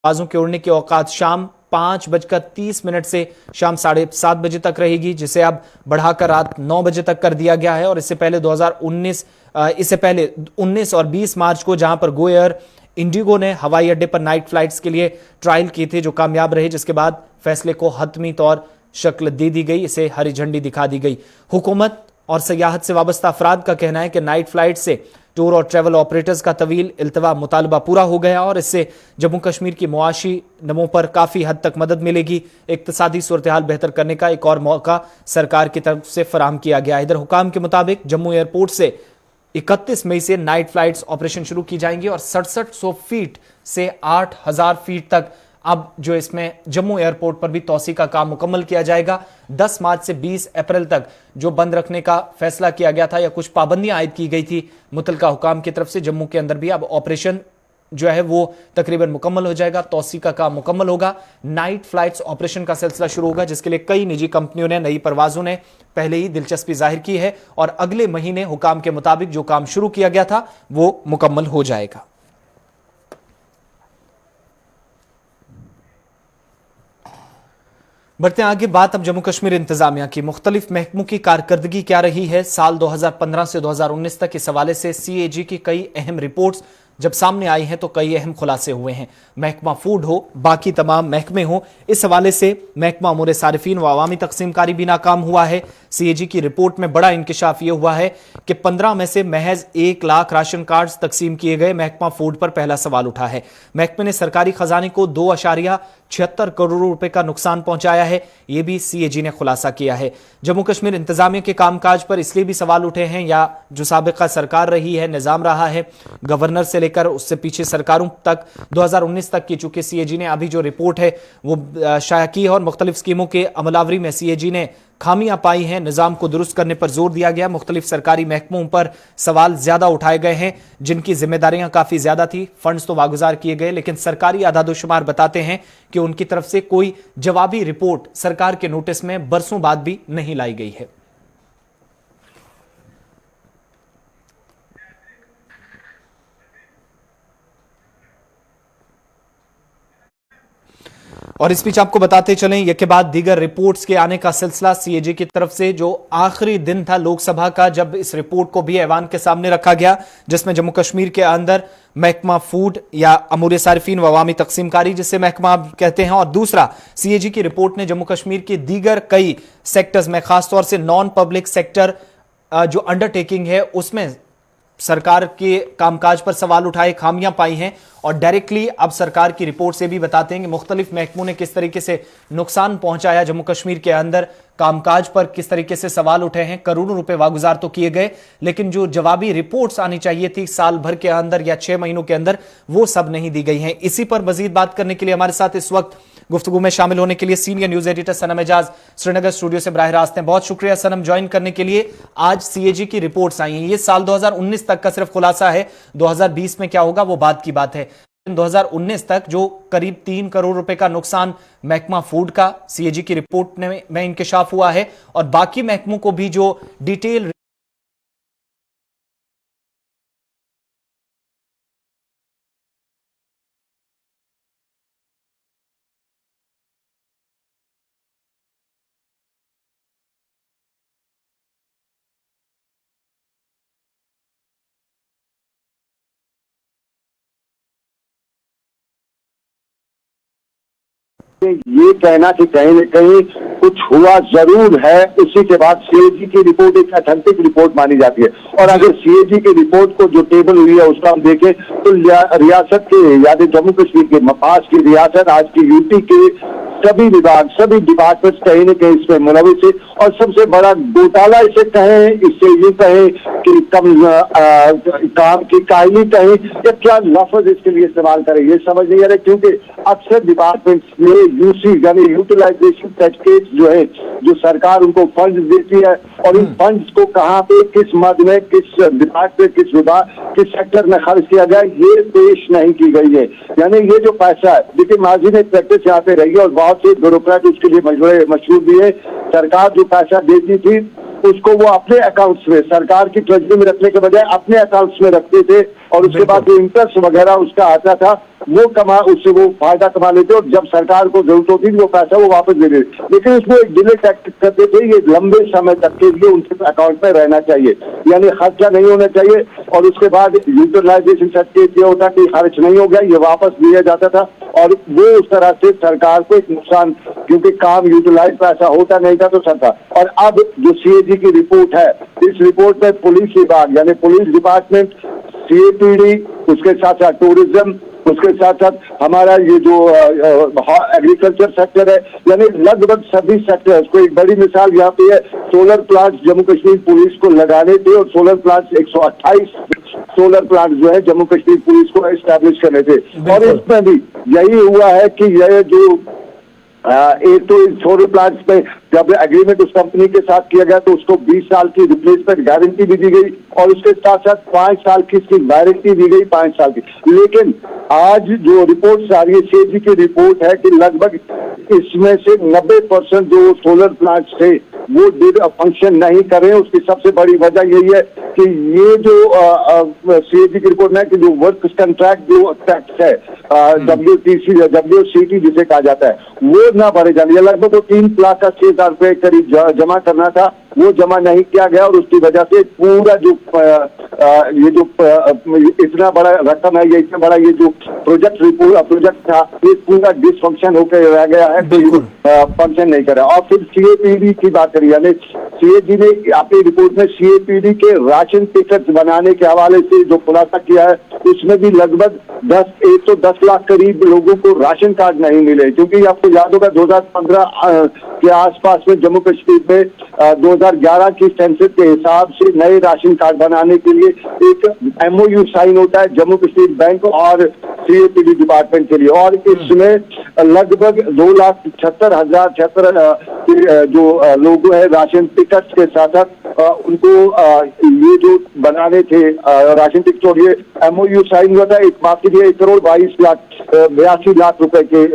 आवाजों के उड़ने की औकात शाम 5:30 से शाम 7:30 बजे तक रहेगी, जिसे अब बढ़ाकर रात 9 बजे तक कर दिया गया है। और इससे पहले 19 और 20 मार्च को जहां पर गो एयर इंडिगो ने हवाई अड्डे पर नाइट फ्लाइट्स के लिए ट्रायल किए थे, जो कामयाब रहे, जिसके बाद फैसले को हतमी तौर शक्ल दे दी गई, इसे हरी झंडी दिखा दी गई। हुकूमत और सयाहत से वाबस्ता अफराद का कहना है कि नाइट फ्लाइट से टूर और ट्रैवल ऑपरेटर्स का तवील इल्तवा मुतालबा पूरा हो गया और इससे जम्मू कश्मीर की मुआशी नमो पर काफी हद तक मदद मिलेगी। इक्तिसादी सूरत हाल बेहतर करने का एक और मौका सरकार की तरफ से फराहम किया गया। इधर हुकाम के मुताबिक जम्मू एयरपोर्ट से 31 मई से नाइट फ्लाइट्स ऑपरेशन शुरू की जाएंगी और 6700 फीट से 8000 फीट तक अब जो इसमें जम्मू एयरपोर्ट पर भी तौसी का काम मुकम्मल किया जाएगा। 10 मार्च से 20 अप्रैल तक जो बंद रखने का फैसला किया गया था या कुछ पाबंदियां आयद की गई थी मुतलका हुकाम की तरफ से, जम्मू के अंदर भी अब ऑपरेशन जो है वो तकरीबन मुकम्मल हो जाएगा, तौसी का काम मुकम्मल होगा। नाइट फ्लाइट्स ऑपरेशन का सिलसिला शुरू होगा, जिसके लिए कई निजी कंपनियों ने, नई परवाजों ने पहले ही दिलचस्पी जाहिर की है और अगले महीने हुकाम के मुताबिक जो काम शुरू किया गया था वो मुकम्मल हो जाएगा। बढ़ते आगे, बात अब जम्मू कश्मीर इंतजामिया की। मुख्तलिफ महकमों की कारकर्दगी क्या रही है साल 2015 से 2019 तक, इस हवाले से CAG की कई अहम रिपोर्ट्स जब सामने आई हैं तो कई अहम खुलासे हुए हैं। महकमा फूड हो, बाकी तमाम महकमे हो, इस हवाले से महकमा अमूर सारिफीन व अवामी तकसीमकारी भी नाकाम हुआ है। CAG की रिपोर्ट में बड़ा इंकशाफ यह हुआ है कि 15 में से महज 1 लाख राशन कार्ड तकसीम किए गए। महकमा फूड पर पहला सवाल उठा है। महकमे ने सरकारी खजाने को 2.76 करोड़ रुपए का नुकसान पहुंचाया है, यह भी CAG ने खुलासा किया है। जम्मू कश्मीर इंतजामिया के कामकाज पर इसलिए भी सवाल उठे हैं या जो साबिका सरकार रही है, निजाम रहा है, गवर्नर से लेकर उससे पीछे सरकारों तक 2019 तक की, चूंकि CAG ने अभी जो रिपोर्ट है वो शाया की है और मुख्तलिफ स्कीमों के अमलावरी में CAG ने खामियां पाई हैं। निजाम को दुरुस्त करने पर जोर दिया गया। मुख्तलिफ सरकारी महकमों पर सवाल ज्यादा उठाए गए हैं जिनकी जिम्मेदारियां काफी ज्यादा थी। फंड्स तो वागुजार किए गए, लेकिन सरकारी आदादोशुमार बताते हैं कि उनकी तरफ से कोई जवाबी रिपोर्ट सरकार के नोटिस में बरसों बाद भी नहीं लाई गई है। और इस बीच आपको बताते चलें, यह के बाद दीगर रिपोर्ट्स के आने का सिलसिला CAG की तरफ से, जो आखिरी दिन था लोकसभा का जब इस रिपोर्ट को भी ऐवान के सामने रखा गया, जिसमें जम्मू कश्मीर के अंदर महकमा फूड या अमूर सारिफीन व अवामी तकसीमकारी जिसे महकमा कहते हैं, और दूसरा CAG की रिपोर्ट ने जम्मू कश्मीर के दीगर कई सेक्टर्स में, खासतौर से नॉन पब्लिक सेक्टर जो अंडरटेकिंग है उसमें सरकार के कामकाज पर सवाल उठाए, खामियां पाई हैं। और डायरेक्टली अब सरकार की रिपोर्ट से भी बताते हैं कि मुख्तलिफ महकमों ने किस तरीके से नुकसान पहुंचाया जम्मू कश्मीर के अंदर, कामकाज पर किस तरीके से सवाल उठे हैं। करोड़ों रुपए वागुजार तो किए गए, लेकिन जो जवाबी रिपोर्ट्स आनी चाहिए थी साल भर के अंदर या 6 महीनों के अंदर, वो सब नहीं दी गई हैं। इसी पर मजीद बात करने के लिए हमारे साथ इस वक्त गुफ्तगू में शामिल होने के लिए सीनियर न्यूज एडिटर सनम एजाज श्रीनगर स्टूडियो से बराह रास्त हैं। बहुत शुक्रिया सनम ज्वाइन करने के लिए। आज CAG की रिपोर्ट्स आई हैं, ये साल 2019 तक का सिर्फ खुलासा है, 2020 में क्या होगा वो बात की बात है। 2019 तक जो करीब 3 करोड़ रुपए का नुकसान महकमा फूड का CAG की रिपोर्ट में इंकशाफ हुआ है और बाकी महकमों को भी जो डिटेल ये कहना कि कहीं न कहीं कुछ हुआ जरूर है, उसी के बाद CAG की रिपोर्ट एक अथेंटिक रिपोर्ट मानी जाती है। और अगर CAG की रिपोर्ट को जो टेबल हुई है उसका हम देखें तो रियासत के, यानी जम्मू कश्मीर के, आज की रियासत, आज की UT के सभी विभाग, सभी डिपार्टमेंट कहीं न कहीं इसमें मुलविस है। और सबसे बड़ा घोटाला इसे कहें, इससे ये कहें कि काम की कायली कहें या क्या लफ्ज इसके लिए इस्तेमाल करें, ये समझ नहीं आ रहा, क्योंकि अक्सर डिपार्टमेंट्स में UC यानी यूटिलाइजेशन सर्टिफिकेट जो है, जो सरकार उनको फंड देती है और इन फंड्स को कहाँ पे, किस मद में, किस डिपार्टमेंट, किस विभाग, किस सेक्टर में खर्च किया गया, ये पेश नहीं की गई है। यानी ये जो पैसा है, देखिए माजी में प्रैक्टिस यहाँ पे रही है और बहुत से ब्यूरोक्रेट इसके लिए मशहूर भी है। सरकार जो पैसा देती थी उसको वो अपने अकाउंट्स में, सरकार की ट्रेजरी में रखने के बजाय अपने अकाउंट्स में रखते थे और उसके बाद जो इंटरेस्ट वगैरह उसका आता था उससे वो फायदा कमा लेते और जब सरकार को जरूरत होती थी वो पैसा वो वापस दे देते, लेकिन उसमें एक डिले टैक्स करते थे। ये लंबे समय तक के लिए उनके अकाउंट में रहना चाहिए, यानी खर्चा नहीं होना चाहिए। और उसके बाद यूटिलाइजेशन सर्टिफिकेट ये होता कि खर्च नहीं हो गया, ये वापस दिया जाता था। और वो उस तरह से सरकार को एक नुकसान, क्योंकि काम यूटिलाइज पैसा होता नहीं था तो सरकार। और अब जो सीएजी की रिपोर्ट है, इस रिपोर्ट में पुलिस विभाग यानी पुलिस डिपार्टमेंट, सीएपीडी, उसके साथ साथ टूरिज्म, उसके साथ साथ हमारा ये जो एग्रीकल्चर सेक्टर है, यानी लगभग सभी सेक्टर्स को, एक बड़ी मिसाल यहाँ पे है, solar plant Jammu Kashmir police को लगाने थे और सोलर प्लांट 128 सोलर प्लांट जो है जम्मू कश्मीर पुलिस को एस्टैब्लिश करने थे। और इसमें भी यही हुआ है कि यह जो एक तो सोलर प्लांट्स में जब एग्रीमेंट उस कंपनी के साथ किया गया तो उसको 20 साल की रिप्लेसमेंट गारंटी भी दी गई और उसके साथ साथ 5 साल की इसकी वारंटी दी गई, 5 साल की। लेकिन आज जो रिपोर्ट आ रही है, सीएजी की रिपोर्ट है कि लगभग इसमें से 90% जो सोलर प्लांट्स थे वो फंक्शन नहीं कर रहे हैं। उसकी सबसे बड़ी वजह यही है कि ये जो सीएजी की रिपोर्ट में कि जो वर्क कॉन्ट्रैक्ट जो टैक्स है, WCT जिसे कहा जाता है, वो ना भरे जाने। ये लगभग वो 3 लाख का 6,000 रुपए करीब जमा करना था, वो जमा नहीं किया गया और उसकी वजह से पूरा जो ये जो इतना बड़ा रकम है, ये इतना बड़ा ये जो प्रोजेक्ट था, ये पूरा डिसफंक्शन होकर रह गया है, फंक्शन नहीं कर रहा। और फिर सीएपीडी की बात करिए, यानी सीएजी ने अपनी रिपोर्ट में सीएपीडी के राशन टिकट बनाने के हवाले से जो खुलासा किया है, उसमें भी लगभग 110 लाख करीब लोगों को राशन कार्ड नहीं मिले। क्योंकि आपको याद होगा 2015 के आसपास में जम्मू कश्मीर में 2011 की सेंसस के हिसाब से नए राशन कार्ड बनाने के लिए एक MOU साइन होता है जम्मू कश्मीर बैंक और सीएपीडी डिपार्टमेंट के लिए, और इसमें लगभग 2,76,000 जो लोग हैं राशन टिकट के साथ साथ उनको ये जो बनाने थे राशन टिकट, और ये MOU साइन हुआ था, एक माफ कीजिए 1,82,82 रुपए के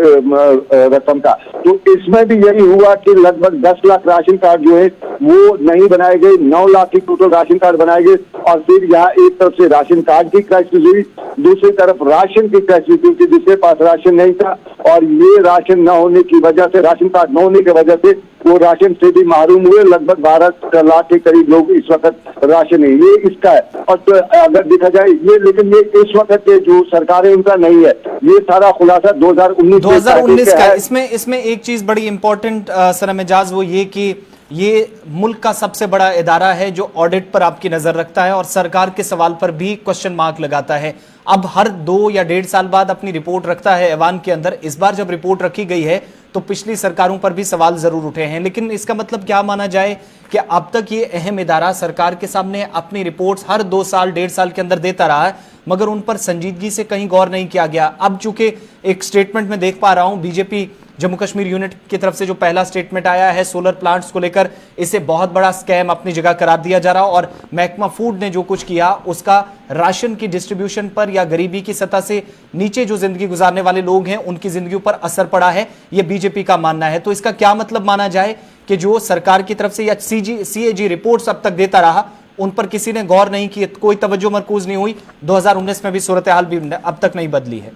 रकम का। तो इसमें भी यही हुआ कि लगभग 10 लाख राशन कार्ड जो है वो नहीं बनाए गए, 9 लाख की टोटल राशन कार्ड बनाए गए। और फिर यहाँ एक तरफ से राशन कार्ड की क्राइसिस हुई, दूसरी तरफ राशन की क्राइसिस, क्योंकि जिसके पास राशन नहीं था और ये राशन न होने की वजह से, राशन कार्ड न होने की वजह से वो राशन से भी मारूम हुए। लगभग 12 लाख के करीब लोग इस वक्त राशन नहीं, ये इसका है। और तो अगर देखा जाए ये, लेकिन ये इस वक्त के जो सरकार है उनका नहीं है, ये सारा खुलासा 2019 का। इसमें एक चीज बड़ी इंपॉर्टेंट सनम एजाज, वो ये कि ये मुल्क का सबसे बड़ा इदारा है जो ऑडिट पर आपकी नजर रखता है और सरकार के सवाल पर भी क्वेश्चन मार्क लगाता है। अब हर 2 या 1.5 साल बाद अपनी रिपोर्ट रखता है ऐवान के अंदर। इस बार जब रिपोर्ट रखी गई है तो पिछली सरकारों पर भी सवाल जरूर उठे हैं, लेकिन इसका मतलब क्या माना जाए कि अब तक ये अहम इदारा सरकार के सामने अपनी रिपोर्ट्स हर 2 साल 1.5 साल के अंदर देता रहा है, मगर उन पर संजीदगी से कहीं गौर नहीं किया गया। अब चूंकि एक स्टेटमेंट में देख पा रहा हूं बीजेपी जम्मू कश्मीर यूनिट की तरफ से जो पहला स्टेटमेंट आया है सोलर प्लांट्स को लेकर, इसे बहुत बड़ा स्कैम अपनी जगह करार दिया जा रहा, और महकमा फूड ने जो कुछ किया उसका राशन की डिस्ट्रीब्यूशन पर या गरीबी की सतह से नीचे जो जिंदगी गुजारने वाले लोग हैं उनकी जिंदगी पर असर पड़ा है, यह बीजेपी का मानना है। तो इसका क्या मतलब माना जाए कि जो सरकार की तरफ से या सीएजी रिपोर्ट्स अब तक देता रहा उन पर किसी ने गौर नहीं की, कोई तवज्जो मरकूज नहीं हुई, 2019 में भी सूरत हाल भी अब तक नहीं बदली है।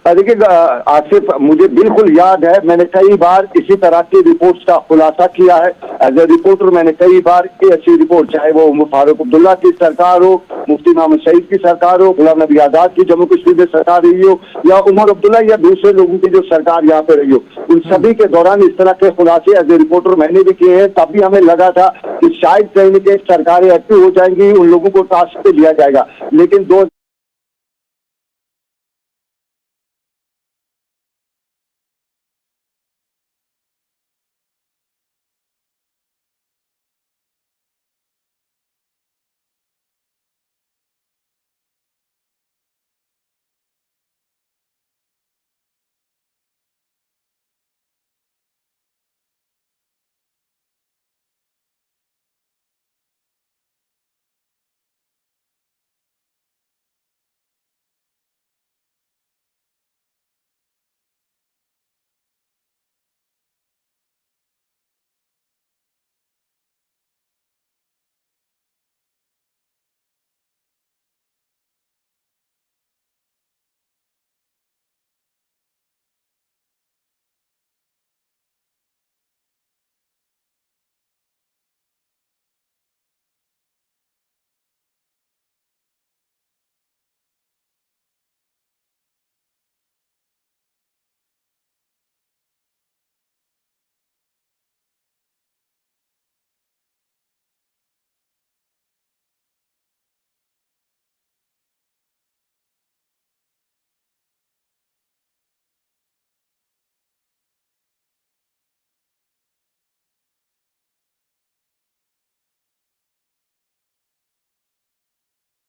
देखिए आसिफ, मुझे बिल्कुल याद है, मैंने कई बार इसी तरह की रिपोर्ट्स का खुलासा किया है एज ए रिपोर्टर। मैंने कई बार ऐसी रिपोर्ट, चाहे वो फारूक अब्दुल्ला की सरकार हो, मुफ्ती मोहम्मद सईद की सरकार हो, गुलाम नबी आजाद की जम्मू कश्मीर में सरकार रही हो, या उमर अब्दुल्ला या दूसरे लोगों की जो सरकार यहाँ पे रही हो, उन सभी के दौरान इस तरह के खुलासे एज ए रिपोर्टर मैंने भी किए हैं। तभी हमें लगा था कि शायद कहीं न कहीं सरकारें एक्टिव हो जाएंगी, उन लोगों को टास्क पे लिया जाएगा, लेकिन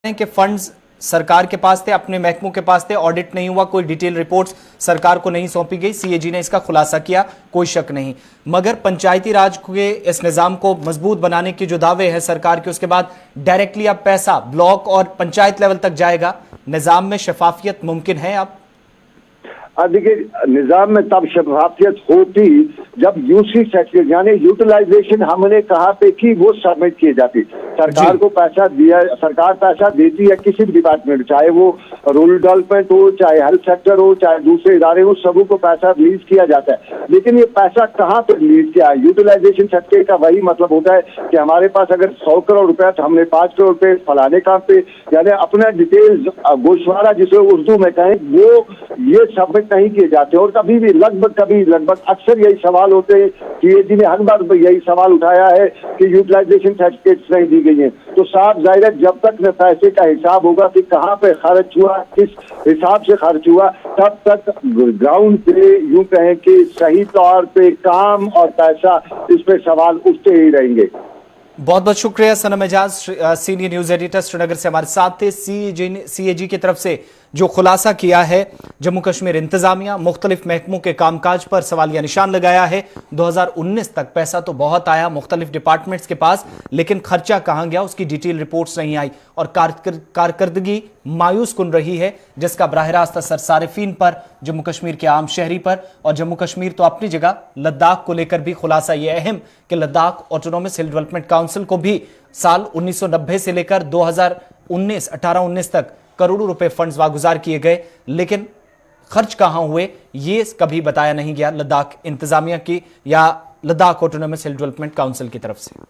हैं कि फंड्स सरकार के पास थे, अपने महकमों के पास थे, ऑडिट नहीं हुआ, कोई डिटेल रिपोर्ट्स सरकार को नहीं सौंपी गई, सीएजी ने इसका खुलासा किया, कोई शक नहीं। मगर पंचायती राज के इस निजाम को मजबूत बनाने के जो दावे हैं सरकार के, उसके बाद डायरेक्टली अब पैसा ब्लॉक और पंचायत लेवल तक जाएगा। निजाम में शफाफियत मुमकिन है अब? देखिए, निजाम में तब शफाफियत होती जब यूसी सर्टिफिकेट यानी यूटिलाइजेशन हमने कहा पे कि वो सबमिट किए जाती। सरकार को पैसा दिया, सरकार पैसा देती है किसी भी डिपार्टमेंट, चाहे वो रूरल डेवलपमेंट हो, चाहे हेल्थ सेक्टर हो, चाहे दूसरे इदारे हो, सबों को पैसा रिलीज किया जाता है। लेकिन ये पैसा कहाँ पे रिलीज किया है? यूटिलाइजेशन सर्टिफिकेट का वही मतलब होता है कि हमारे पास अगर 100 करोड़ रुपया तो हमने 5 करोड़ रुपए फलाने काम पे, यानी अपना डिटेल्स गोशवारा जिसे उर्दू में कहें, वो ये सबमिट नहीं किए जाते। और कभी भी लगभग अक्सर यही सवाल होते हैं, सीएजी ने हर बार यही सवाल उठाया है कि यूटिलाइजेशन सर्टिफिकेट्स नहीं दी गई हैं। तो साफ जाहिर है जब तक न पैसे का हिसाब होगा कि कहाँ पे खर्च हुआ, किस हिसाब से खर्च हुआ, तब तक ग्राउंड पे यूं कहें कि सही तौर पे काम और पैसा, इस पे सवाल उठते ही रहेंगे। बहुत बहुत शुक्रिया Sanam Ejaz, senior news editor Srinagar से हमारे साथ थे। सीएजी की तरफ से जो खुलासा किया है, जम्मू कश्मीर इंतजामिया मुख्तलिफ महकमों के कामकाज पर सवालिया निशान लगाया है। 2019 तक पैसा तो बहुत आया मुख्तलिफ डिपार्टमेंट्स के पास, लेकिन खर्चा कहां गया उसकी डिटेल रिपोर्ट्स नहीं आई और कारकर्दगी मायूस कुन रही है, जिसका बराह रास्त असर सारिफीन पर, जम्मू कश्मीर के आम शहरी पर, और जम्मू कश्मीर तो अपनी जगह लद्दाख को लेकर भी खुलासा यह अहम कि लद्दाख ऑटोनॉमस हिल डेवलपमेंट काउंसिल को भी साल 1990 से लेकर 2018-19 तक करोड़ों रुपए फंड्स वागुजार किए गए, लेकिन खर्च कहां हुए ये कभी बताया नहीं गया लद्दाख इंतजामिया की या लद्दाख ऑटोनॉमस हिल डेवलपमेंट काउंसिल की तरफ से।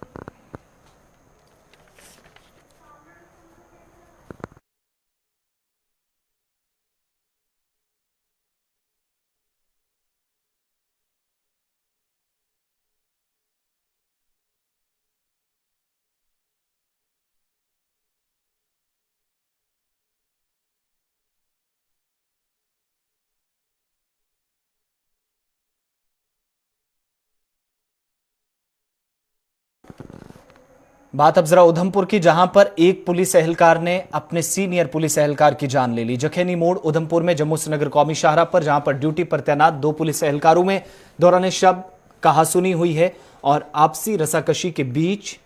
बात अब जरा उधमपुर की, जहां पर एक पुलिस एहलकार ने अपने सीनियर पुलिस एहलकार की जान ले ली। जखेनी मोड़ उधमपुर में जम्मू श्रीनगर कौमी शाहराह पर, जहां पर ड्यूटी पर तैनात 2 पुलिस एहलकारों में दौरान शब कहासुनी हुई है और आपसी रसाकशी के बीच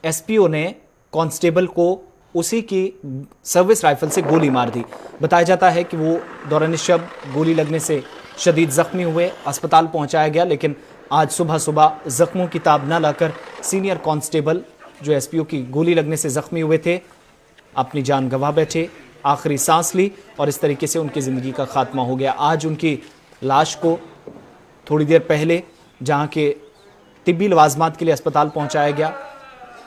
एसपीओ ने कांस्टेबल को उसी की सर्विस राइफल से गोली मार दी। बताया जाता है कि वो दौरान शब गोली लगने से शदीद जख्मी हुए, अस्पताल पहुंचाया गया, लेकिन आज सुबह जख्मों की ताब न लाकर सीनियर कांस्टेबल जो एसपीओ की गोली लगने से जख्मी हुए थे अपनी जान गंवा बैठे, आखिरी सांस ली और इस तरीके से उनकी ज़िंदगी का खात्मा हो गया। आज उनकी लाश को थोड़ी देर पहले जहां के तिब्बी लवाजमात के लिए अस्पताल पहुंचाया गया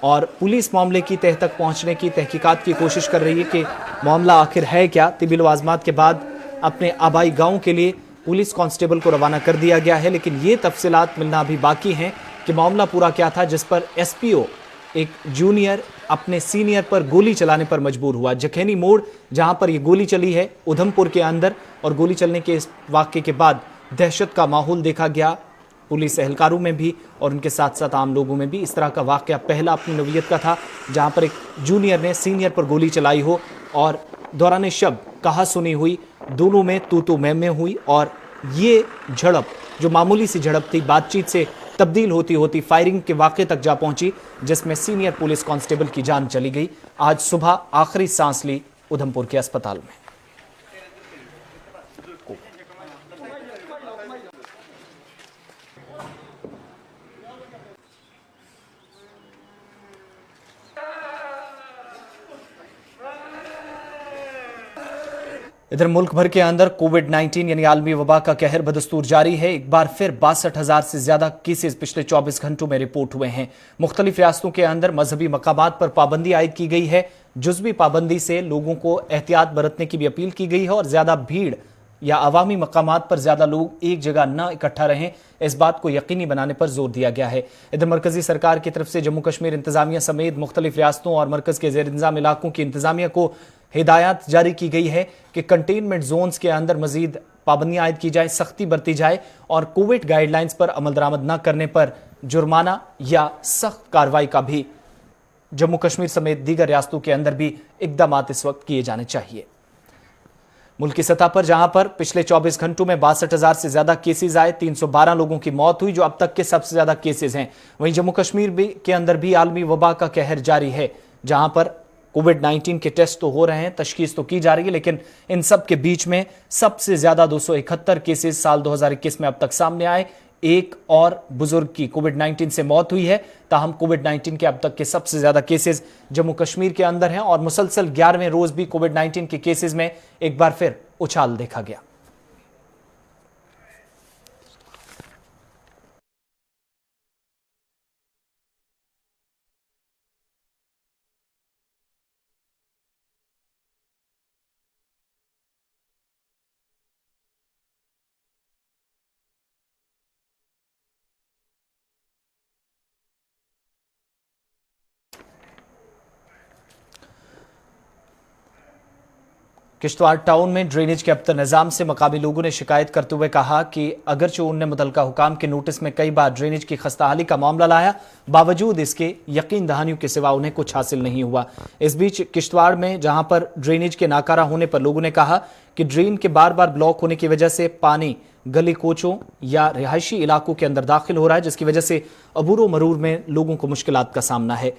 और पुलिस मामले की तह तक पहुंचने की तहकीकात की कोशिश कर रही है कि मामला आखिर है क्या। तिब्बी लवाजमात के बाद अपने आबाई गाँव के लिए पुलिस कांस्टेबल को रवाना कर दिया गया है, लेकिन ये तफसीलात मिलना अभी बाकी हैं कि मामला पूरा क्या था जिस पर एसपीओ एक जूनियर अपने सीनियर पर गोली चलाने पर मजबूर हुआ। जखेनी मोड़ जहां पर यह गोली चली है उधमपुर के अंदर, और गोली चलने के इस वाक़े के बाद दहशत का माहौल देखा गया पुलिस एहलकारों में भी और उनके साथ साथ आम लोगों में भी। इस तरह का वाक़या पहला अपनी नौयत का था जहां पर एक जूनियर ने सीनियर पर गोली चलाई हो और दौरान शब कहासुनी हुई, दोनों में तू मैं हुई और ये झड़प जो मामूली सी झड़प थी बातचीत से तब्दील होती होती फायरिंग के वाक़े तक जा पहुंची, जिसमें सीनियर पुलिस कांस्टेबल की जान चली गई। आज सुबह आखिरी सांस ली उधमपुर के अस्पताल में। इधर मुल्क भर के अंदर कोविड-19 यानी आलमी वबा का कहर बदस्तूर जारी है। एक बार फिर 62,000 से ज्यादा केसेस पिछले 24 घंटों में रिपोर्ट हुए हैं। मुख्तलिफ रियासतों के अंदर मजहबी मकामात पर पाबंदी आयद की गई है। जुज़वी पाबंदी से लोगों को एहतियात बरतने की भी अपील की गई है और ज्यादा भीड़ या अवामी मकामात पर ज्यादा लोग एक जगह न इकट्ठा रहें, इस बात को यकीनी बनाने पर जोर दिया गया है। इधर मरकजी सरकार की तरफ से जम्मू कश्मीर इंतजामिया समेत मुख्तलिफ रियासतों और मरकज के जेर इंतजाम इलाकों की इंतजामिया को हिदायत जारी की गई है कि कंटेनमेंट जोन्स के अंदर मजीद पाबंदियां आयद की जाए, सख्ती बरती जाए और कोविड गाइडलाइंस पर अमल दरामद न करने पर जुर्माना या सख्त कार्रवाई का भी जम्मू कश्मीर समेत दीगर रियासतों के अंदर भी इकदाम इस वक्त किए जाने चाहिए। मुल्क की सतह पर जहां पर पिछले 24 घंटों में 62,000 से ज्यादा केसेस आए, 312 लोगों की मौत हुई, जो अब तक के सबसे ज्यादा केसेस हैं। वहीं जम्मू कश्मीर के अंदर भी आलमी वबा का कहर जारी है, जहां पर कोविड-19 के टेस्ट तो हो रहे हैं, तशखीस तो की जा रही है, लेकिन इन सब के बीच में सबसे ज्यादा 271 केसेस साल 2021 में अब तक सामने आए। एक और बुजुर्ग की कोविड-19 से मौत हुई है। ताहम कोविड-19 के अब तक के सबसे ज्यादा केसेस जम्मू कश्मीर के अंदर हैं और मुसलसल 11वें रोज भी कोविड-19 के केसेस में एक बार फिर उछाल देखा गया। किश्तवाड़ टाउन में ड्रेनेज के अबतर निजाम से मकामी लोगों ने शिकायत करते हुए कहा कि अगरचे उन्होंने मुतलका हुकाम के नोटिस में कई बार ड्रेनेज की खस्ताहाली का मामला लाया, बावजूद इसके यकीन दहानियों के सिवा उन्हें कुछ हासिल नहीं हुआ। इस बीच किश्तवाड़ में जहां पर ड्रेनेज के नाकारा होने पर लोगों ने कहा कि ड्रेन के बार बार ब्लॉक होने की वजह से पानी गली कोचों या रिहायशी इलाकों के अंदर दाखिल हो रहा है, जिसकी वजह से अबूर मरूर में लोगों को मुश्किलात का सामना है।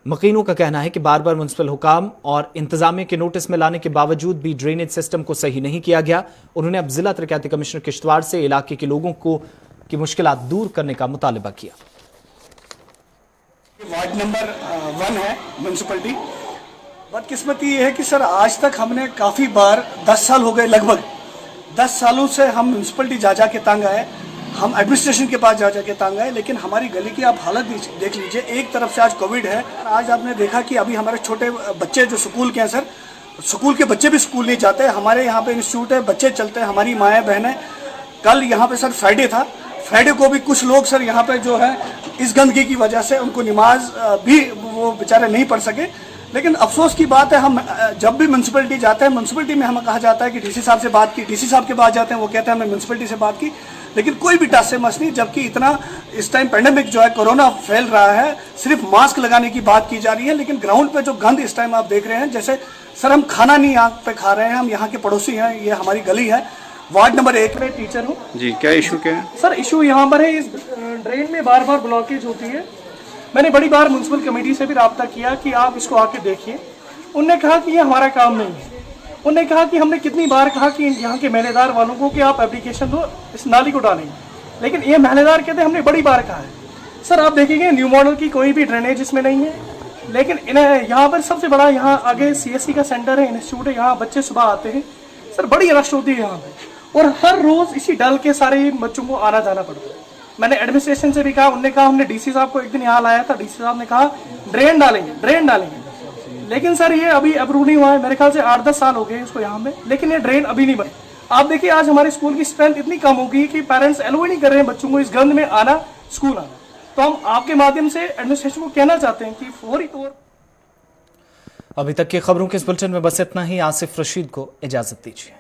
मकीनों का कहना है कि बार बार म्युनिसिपल हुकाम और इंतजामिया के नोटिस में लाने के बावजूद भी ड्रेनेज सिस्टम को सही नहीं किया गया। उन्होंने अब जिला तरक्याती कमिश्नर किश्तवाड़ से इलाके के लोगों को की मुश्किलात दूर करने का मुतालबा किया। वार्ड नंबर 1 है म्युनिसिपलिटी। बदकिस्मती ये है कि सर आज तक हमने काफ़ी बार 10 साल हो गए, लगभग 10 सालों से हम म्युनिसिपलिटी जा के तंग आए, हम एडमिनिस्ट्रेशन के पास जा के तंग आए, लेकिन हमारी गली की आप हालत देख लीजिए। एक तरफ से आज कोविड है, आज आपने देखा कि अभी हमारे छोटे बच्चे जो स्कूल के हैं सर, स्कूल के बच्चे भी स्कूल नहीं जाते। हमारे यहाँ पे इंस्टीट्यूट है, बच्चे चलते हैं, हमारी माएँ बहनें। कल यहाँ पे सर फ्राइडे था, फ्राइडे को भी कुछ लोग सर यहाँ पे जो है इस गंदगी की वजह से उनको नमाज भी वो बेचारे नहीं पढ़ सके। लेकिन अफसोस की बात है, हम जब भी म्युनिसिपलिटी जाते हैं, म्युनिसिपलिटी में हमें कहा जाता है कि डीसी साहब से बात की, डीसी साहब के पास जाते हैं, वो कहते हैं हमने म्युनिसिपलिटी से बात की, लेकिन कोई भी टास से मस नहीं। जबकि इतना इस टाइम पेंडेमिक जो है, कोरोना फैल रहा है, सिर्फ मास्क लगाने की बात की जा रही है, लेकिन ग्राउंड पे जो गंद इस टाइम आप देख रहे हैं, जैसे सर हम खाना नहीं यहाँ पे खा रहे हैं, हम यहाँ के पड़ोसी हैं, ये हमारी गली है, वार्ड नंबर 1 में टीचर हूँ जी। क्या इशू क्या है सर? इशू यहाँ पर है, इस ड्रेन में बार बार ब्लॉकेज होती है। मैंने बड़ी बार म्युनिसिपल कमेटी से भी रब्ता किया कि आप इसको आके देखिए। उनने कहा कि ये हमारा काम नहीं है। उन्होंने कहा कि हमने कितनी बार कहा कि यहाँ के महलेदार वालों को कि आप एप्लीकेशन दो, इस नाली को डालेंगे, लेकिन ये महलेदार कहते हैं हमने बड़ी बार कहा है। सर आप देखेंगे न्यू मॉडल की कोई भी ड्रेनेज इसमें नहीं है, लेकिन इन्हें यहाँ पर सबसे बड़ा यहाँ आगे CSC का सेंटर है, इंस्टीट्यूट है, यहाँ बच्चे सुबह आते हैं सर, बड़ी रश होती है यहाँ पे, और हर रोज इसी डल के सारे बच्चों को आना जाना पड़ता है। मैंने एडमिनिस्ट्रेशन से भी कहा, उन्होंने कहा, हमने DC साहब को एक दिन यहाँ लाया था, DC साहब ने कहा ड्रेन डालेंगे, लेकिन सर ये अभी अप्रूव नहीं हुआ है। मेरे ख्याल से 8-10 साल हो गए इसको यहाँ में, लेकिन ये ड्रेन अभी नहीं बनी। आप देखिए आज हमारे स्कूल की स्ट्रेंथ इतनी कम हो गई कि पेरेंट्स अलाउ नहीं कर रहे हैं बच्चों को इस गंद में आना, स्कूल आना। तो हम आपके माध्यम से एडमिनिस्ट्रेशन को कहना चाहते हैं कि फौरी तौर। अभी तक की खबरों के इस बुलेटिन में बस इतना ही। आसिफ रशीद को इजाजत दीजिए।